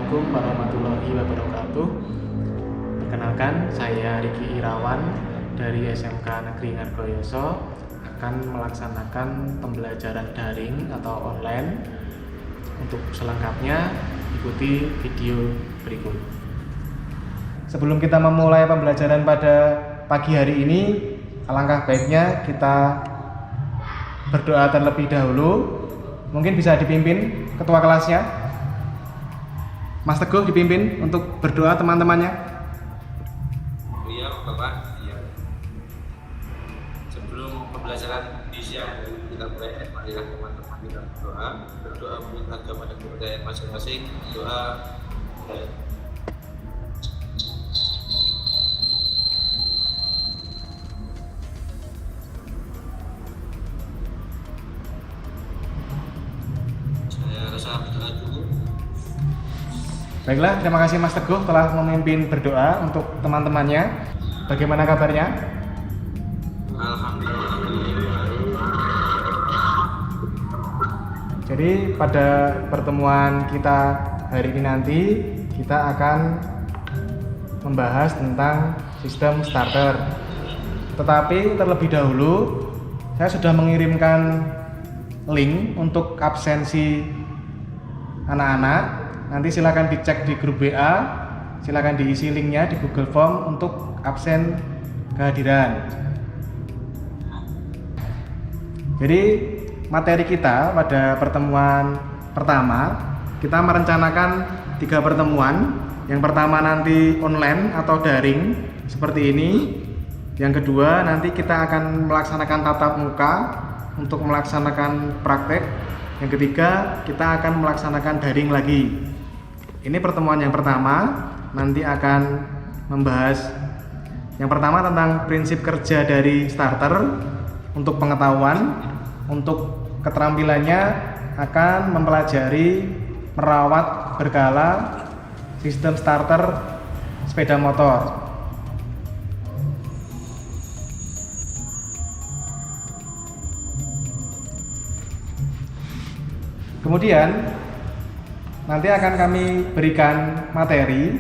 Assalamualaikum warahmatullahi wabarakatuh. Perkenalkan, saya Riki Irawan dari SMK Negeri Ngargoyoso akan melaksanakan pembelajaran daring atau online. Untuk selengkapnya, ikuti video berikut. Sebelum kita memulai pembelajaran pada pagi hari ini, alangkah baiknya kita berdoa terlebih dahulu. Mungkin bisa dipimpin ketua kelasnya, Mas Teguh, dipimpin untuk berdoa teman-temannya. Iya Bapak, iya. Sebelum pembelajaran di siang kita mulai, marilah teman-teman kita berdoa menurut agama dan kebudayaan masing-masing. Doa. Saya rasa berdoa dulu. Baiklah, terima kasih Mas Teguh telah memimpin berdoa untuk teman-temannya. Bagaimana kabarnya? Alhamdulillah. Jadi pada pertemuan kita hari ini nanti kita akan membahas tentang sistem starter. Tetapi terlebih dahulu saya sudah mengirimkan link untuk absensi anak-anak. Nanti silakan dicek di grup WA, silakan diisi linknya di Google Form untuk absen kehadiran. Jadi materi kita pada pertemuan pertama, kita merencanakan 3 pertemuan. Yang pertama nanti online atau daring seperti ini. Yang kedua nanti kita akan melaksanakan tatap muka untuk melaksanakan praktek. Yang ketiga kita akan melaksanakan daring lagi. Ini pertemuan yang pertama, nanti akan membahas yang pertama tentang prinsip kerja dari starter untuk pengetahuan. Untuk keterampilannya akan mempelajari merawat berkala sistem starter sepeda motor. Kemudian nanti akan kami berikan materi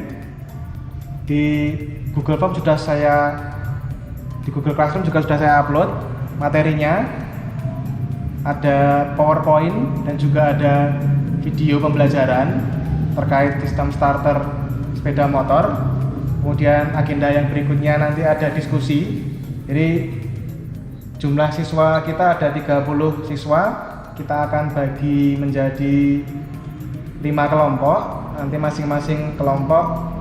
di Google Form, di Google Classroom juga sudah saya upload materinya. Ada PowerPoint dan juga ada video pembelajaran terkait sistem starter sepeda motor. Kemudian agenda yang berikutnya nanti ada diskusi. Jadi jumlah siswa kita ada 30 siswa. Kita akan bagi menjadi 5 kelompok, nanti masing-masing kelompok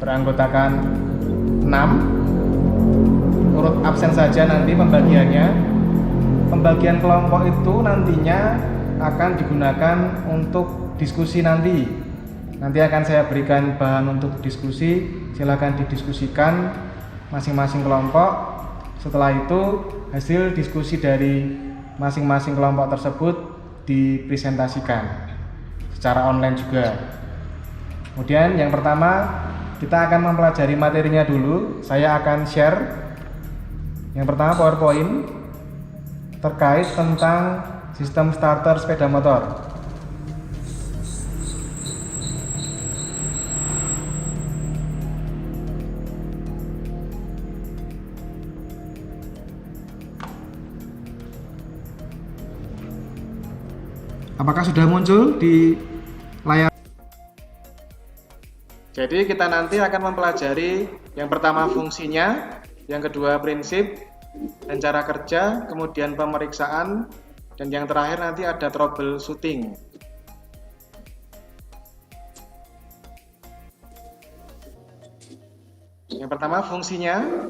beranggotakan 6. Urut absen saja nanti pembagiannya. Pembagian kelompok itu nantinya akan digunakan untuk diskusi nanti. Nanti akan saya berikan bahan untuk diskusi, silakan didiskusikan masing-masing kelompok. Setelah itu hasil diskusi dari masing-masing kelompok tersebut dipresentasikan secara online juga. Kemudian yang pertama kita akan mempelajari materinya dulu. Saya akan share yang pertama PowerPoint terkait tentang sistem starter sepeda motor. Apakah sudah muncul di layar? Jadi kita nanti akan mempelajari yang pertama fungsinya, yang kedua prinsip dan cara kerja, kemudian pemeriksaan, dan yang terakhir nanti ada troubleshooting. Yang pertama fungsinya,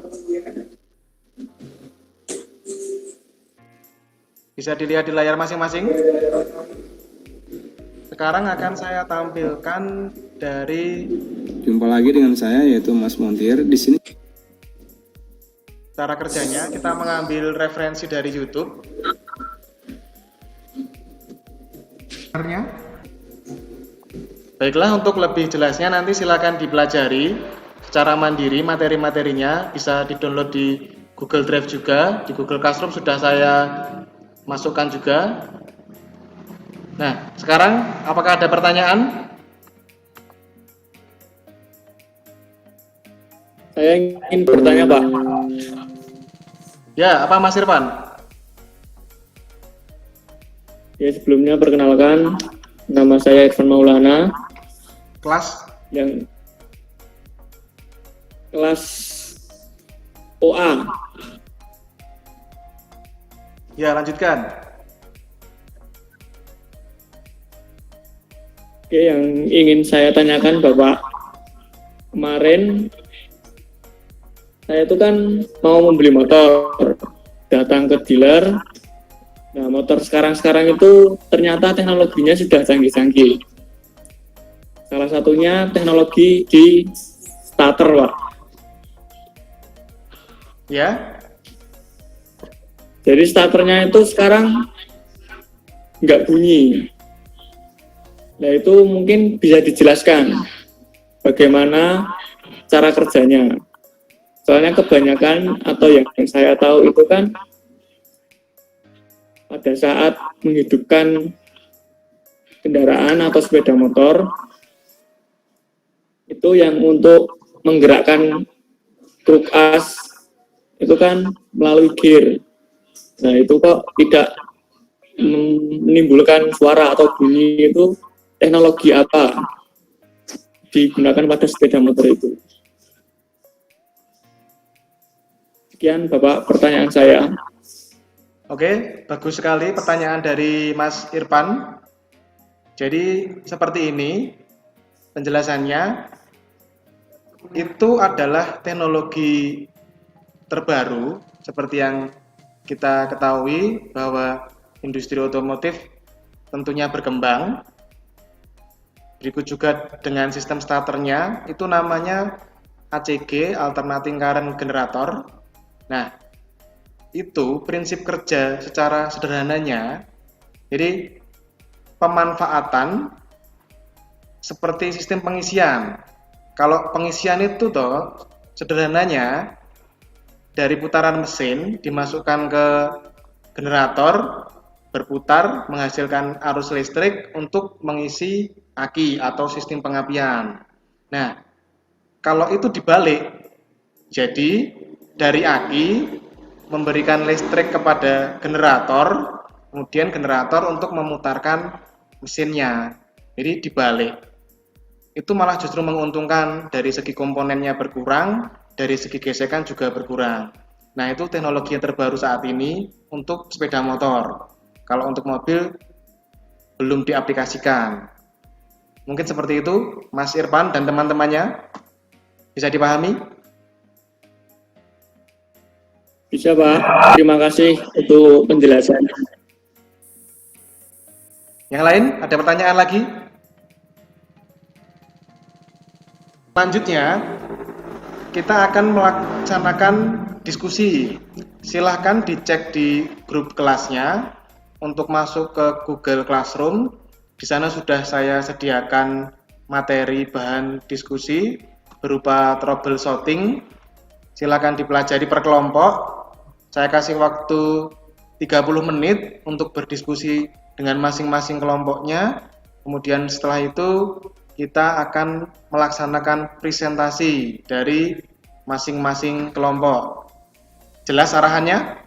bisa dilihat di layar masing-masing. Sekarang akan saya tampilkan dari. Jumpa lagi dengan saya, yaitu Mas Montir. Di sini cara kerjanya, kita mengambil referensi dari YouTube. Baiklah, untuk lebih jelasnya nanti silakan dipelajari secara mandiri materi-materinya, bisa di-download di Google Drive juga, di Google Classroom sudah saya masukkan juga. Nah, sekarang apakah ada pertanyaan? Saya ingin bertanya, Pak. Ya, apa Mas Irfan? Ya, sebelumnya perkenalkan, nama saya Irfan Maulana, Kelas? yang kelas OA. Ya, lanjutkan. Oke, yang ingin saya tanyakan, Bapak, kemarin saya itu kan mau membeli motor, datang ke dealer. Nah, motor sekarang itu ternyata teknologinya sudah canggih-canggih. Salah satunya teknologi di starter, Pak. Ya, Jadi starternya itu sekarang nggak bunyi. Nah, itu mungkin bisa dijelaskan bagaimana cara kerjanya. Soalnya kebanyakan atau yang saya tahu itu kan pada saat menghidupkan kendaraan atau sepeda motor, itu yang untuk menggerakkan truk as itu kan melalui gear. Nah, itu kok tidak menimbulkan suara atau bunyi, itu teknologi apa digunakan pada sepeda motor itu? Sekian, Bapak, pertanyaan saya. oke, bagus sekali pertanyaan dari Mas Irfan. Jadi seperti ini penjelasannya, itu adalah teknologi terbaru seperti yang kita ketahui bahwa industri otomotif tentunya berkembang. Berikut juga dengan sistem starternya, itu namanya ACG, Alternating Current Generator. Nah, itu prinsip kerja secara sederhananya, jadi pemanfaatan seperti sistem pengisian. Kalau pengisian itu toh sederhananya dari putaran mesin dimasukkan ke generator, berputar menghasilkan arus listrik untuk mengisi aki atau sistem pengapian. Nah, kalau itu dibalik, jadi dari aki memberikan listrik kepada generator, kemudian generator untuk memutarkan mesinnya. Jadi dibalik. Itu malah justru menguntungkan, dari segi komponennya berkurang, dari segi gesekan juga berkurang. Nah, itu teknologi yang terbaru saat ini untuk sepeda motor. Kalau untuk mobil belum diaplikasikan. Mungkin seperti itu, Mas Irfan dan teman-temannya. Bisa dipahami? Bisa, Pak. Terima kasih untuk penjelasannya. Yang lain, ada pertanyaan lagi? Selanjutnya, kita akan melaksanakan diskusi. Silahkan dicek di grup kelasnya untuk masuk ke Google Classroom. Di sana sudah saya sediakan materi bahan diskusi berupa troubleshooting. Silakan dipelajari per kelompok. Saya kasih waktu 30 menit untuk berdiskusi dengan masing-masing kelompoknya. Kemudian setelah itu kita akan melaksanakan presentasi dari masing-masing kelompok. Jelas arahannya?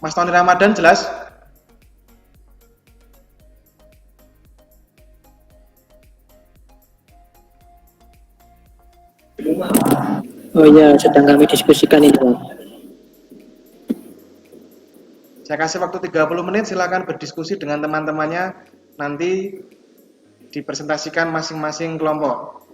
Mas Tony Ramadan jelas? Oh iya, sedang kami diskusikan ini, Pak. Saya kasih waktu 30 menit, silakan berdiskusi dengan teman-temannya, nanti dipresentasikan masing-masing kelompok.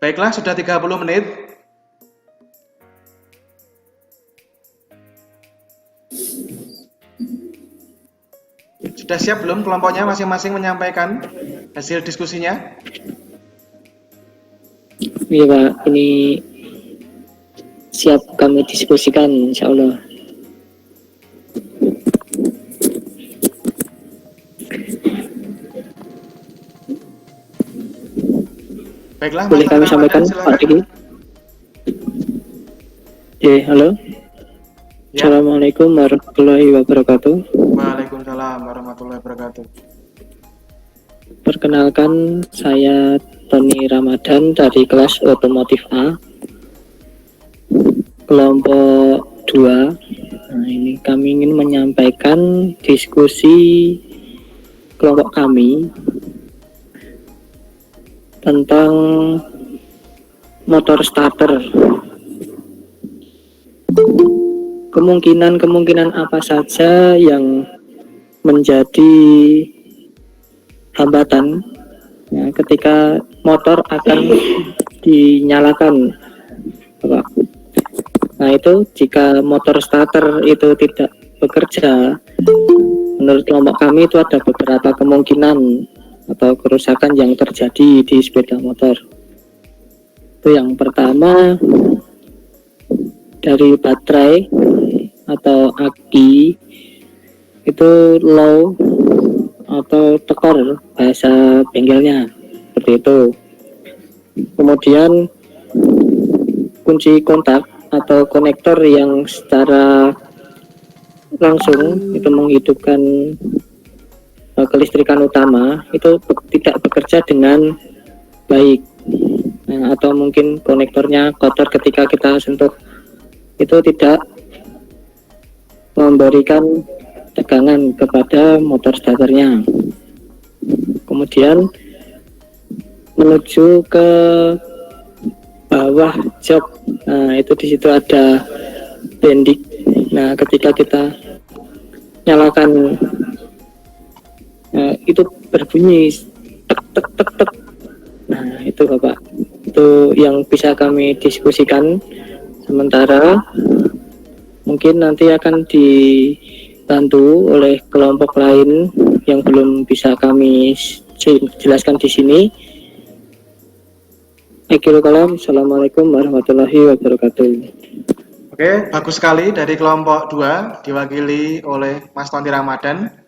Baiklah, sudah 30 menit. Sudah siap belum kelompoknya masing-masing menyampaikan hasil diskusinya? Iya, Pak. Ini siap kami diskusikan, insya Allah. Baiklah, Boleh Mas kami Ramadan, sampaikan, silakan. Pak Riki? Halo. Ya. Assalamualaikum warahmatullahi wabarakatuh. Waalaikumsalam warahmatullahi wabarakatuh. Perkenalkan, saya Tony Ramadan dari kelas Otomotif A, kelompok 2. Nah, ini kami ingin menyampaikan diskusi kelompok kami tentang motor starter. Kemungkinan apa saja yang menjadi hambatan ya, ketika motor akan dinyalakan, Bapak. Nah, itu jika motor starter itu tidak bekerja, menurut kelompok kami itu ada beberapa kemungkinan atau kerusakan yang terjadi di sepeda motor. Itu yang pertama, dari baterai atau aki itu low atau tekor bahasa bengkelnya, seperti itu. Kemudian kunci kontak atau konektor yang secara langsung itu menghidupkan kelistrikan utama itu tidak bekerja dengan baik. Nah, atau mungkin konektornya kotor ketika kita sentuh, itu tidak memberikan tegangan kepada motor starternya. Kemudian menuju ke bawah jok, nah itu di situ ada bendik. Nah, ketika kita nyalakan, itu berbunyi tek tek tek tek. Nah, itu Bapak, itu yang bisa kami diskusikan sementara. Mungkin nanti akan dibantu oleh kelompok lain yang belum bisa kami jelaskan di sini. Assalamualaikum warahmatullahi wabarakatuh. Oke, bagus sekali dari kelompok 2 diwakili oleh Mas Tony Ramadan.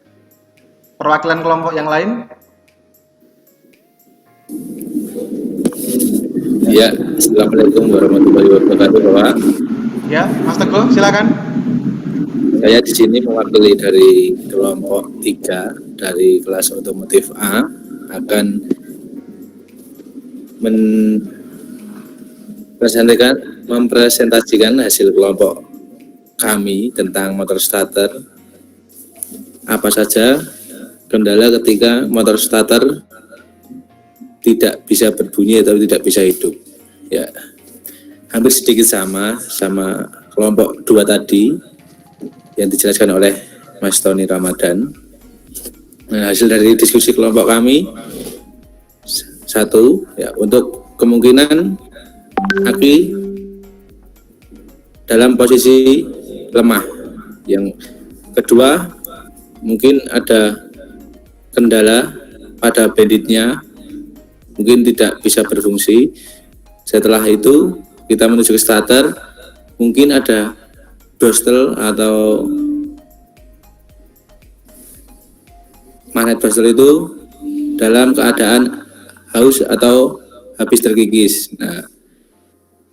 Perwakilan kelompok yang lain? Ya, assalamualaikum warahmatullahi wabarakatuh, Bapak. Ya, Mas Teguh, silakan. Saya di sini mewakili dari kelompok 3 dari kelas otomotif A akan mempresentasikan hasil kelompok kami tentang motor starter. Apa saja kendala ketika motor starter tidak bisa berbunyi atau tidak bisa hidup. Ya, hampir sedikit sama kelompok 2 tadi yang dijelaskan oleh Mas Tony Ramadan. Nah, hasil dari diskusi kelompok kami, satu, ya, untuk kemungkinan aki dalam posisi lemah. Yang kedua, mungkin ada kendala pada banditnya, mungkin tidak bisa berfungsi. Setelah itu kita menuju ke starter, mungkin ada brostel atau magnet brostel itu dalam keadaan haus atau habis terkikis. Nah,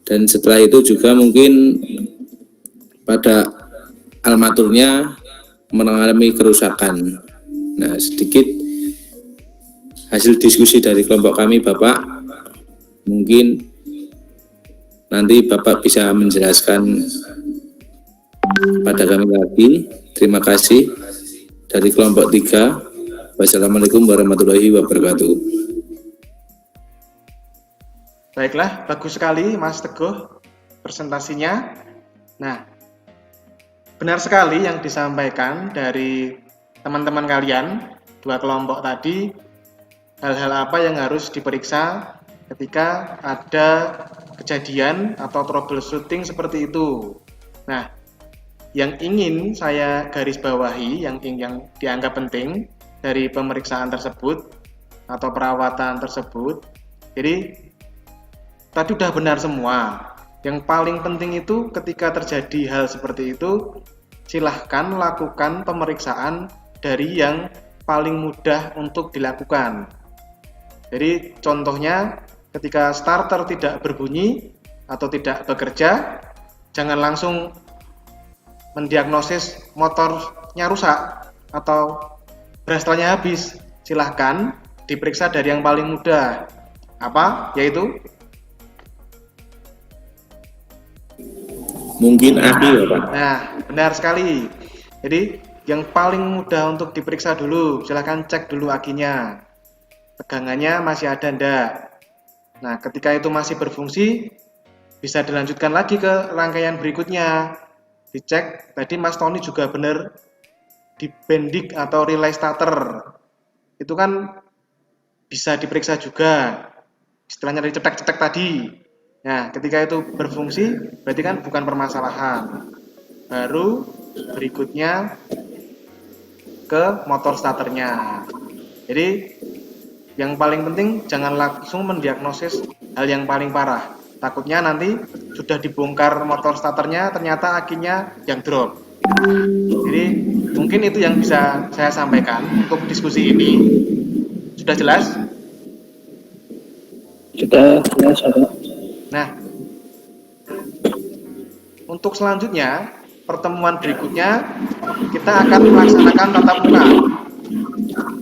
dan setelah itu juga mungkin pada armaturnya mengalami kerusakan. Nah, sedikit hasil diskusi dari kelompok kami, Bapak. Mungkin nanti Bapak bisa menjelaskan pada kami lagi. Terima kasih dari kelompok 3. Wassalamualaikum warahmatullahi wabarakatuh. Baiklah, bagus sekali Mas Teguh presentasinya. Nah, benar sekali yang disampaikan dari teman-teman kalian, 2 kelompok tadi, hal-hal apa yang harus diperiksa ketika ada kejadian atau troubleshooting seperti itu. Nah, yang ingin saya garis bawahi, yang dianggap penting dari pemeriksaan tersebut atau perawatan tersebut, jadi tadi udah benar semua. Yang paling penting itu ketika terjadi hal seperti itu, silahkan lakukan pemeriksaan dari yang paling mudah untuk dilakukan. Jadi contohnya ketika starter tidak berbunyi atau tidak bekerja, jangan langsung mendiagnosis motornya rusak atau brastelnya habis. Silahkan diperiksa dari yang paling mudah, yaitu Mungkin aki ya Pak. Nah, benar sekali. Jadi yang paling mudah untuk diperiksa dulu, silahkan cek dulu akinya, tegangannya masih ada enggak. Nah, ketika itu masih berfungsi, bisa dilanjutkan lagi ke rangkaian berikutnya. Dicek, tadi Mas Tony juga benar di bendik atau relay starter. Itu kan bisa diperiksa juga, istilahnya dari cetek-cetek tadi. Nah, ketika itu berfungsi, berarti kan bukan permasalahan. Baru berikutnya ke motor starternya. Jadi yang paling penting jangan langsung mendiagnosis hal yang paling parah. Takutnya nanti sudah dibongkar motor starternya, ternyata akinya yang drop. Jadi mungkin itu yang bisa saya sampaikan untuk diskusi ini. Sudah jelas? Sudah jelas, Pak. Nah, untuk selanjutnya, pertemuan berikutnya kita akan melaksanakan tatap muka.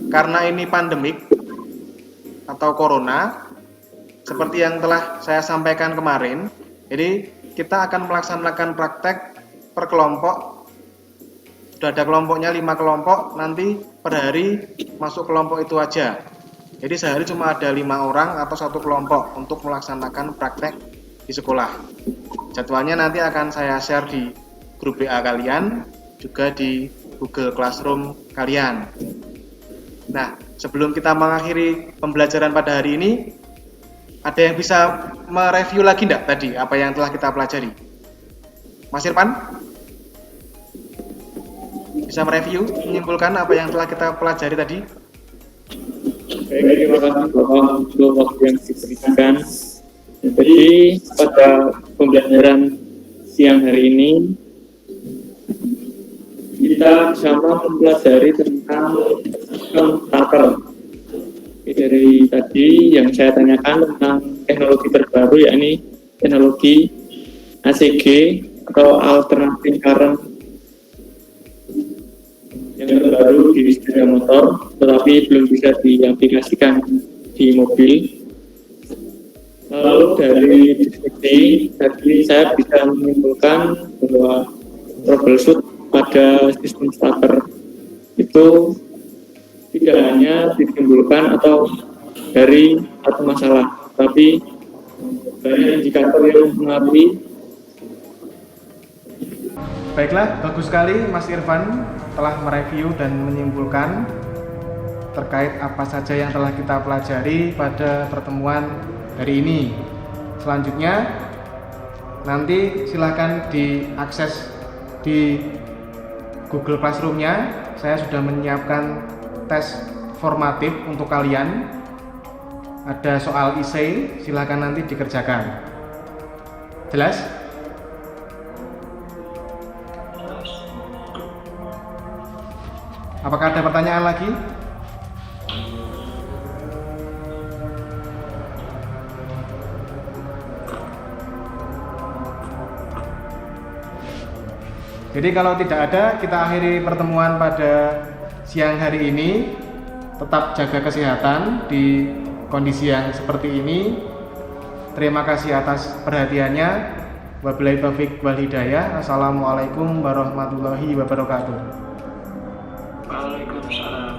Karena ini pandemik atau corona, seperti yang telah saya sampaikan kemarin, jadi kita akan melaksanakan praktek per kelompok. Sudah ada kelompoknya 5 kelompok, nanti per hari masuk kelompok itu aja. Jadi sehari cuma ada 5 orang atau 1 kelompok untuk melaksanakan praktek di sekolah. Jadwalnya nanti akan saya share di grup WA kalian, juga di Google Classroom kalian. Nah, sebelum kita mengakhiri pembelajaran pada hari ini, ada yang bisa mereview lagi enggak tadi apa yang telah kita pelajari? Mas Irfan? Bisa mereview, menyimpulkan apa yang telah kita pelajari tadi? Baik, terima kasih Bapak untuk waktu yang diberikan. Jadi pada pembelajaran siang hari ini kita bersama mempelajari tentang starter. Dari tadi yang saya tanyakan tentang teknologi terbaru, yakni teknologi ACG atau alternating current yang terbaru di sepeda motor, tetapi belum bisa diaplikasikan di mobil. Lalu dari diskusi tadi saya bisa menyimpulkan bahwa troubleshoot pada sistem starter itu tidak hanya ditimbulkan atau dari satu masalah, tapi banyak indikator yang mengaruhi. Baiklah, bagus sekali Mas Irfan telah mereview dan menyimpulkan terkait apa saja yang telah kita pelajari pada pertemuan hari ini. Selanjutnya nanti silakan diakses di Google Classroom-nya. Saya sudah menyiapkan tes formatif untuk kalian. Ada soal essay, silakan nanti dikerjakan. Jelas? Apakah ada pertanyaan lagi? Jadi kalau tidak ada, kita akhiri pertemuan pada siang hari ini. Tetap jaga kesehatan di kondisi yang seperti ini. Terima kasih atas perhatiannya. Wabillahi taufiq wal hidayah. Assalamualaikum warahmatullahi wabarakatuh. Waalaikumsalam.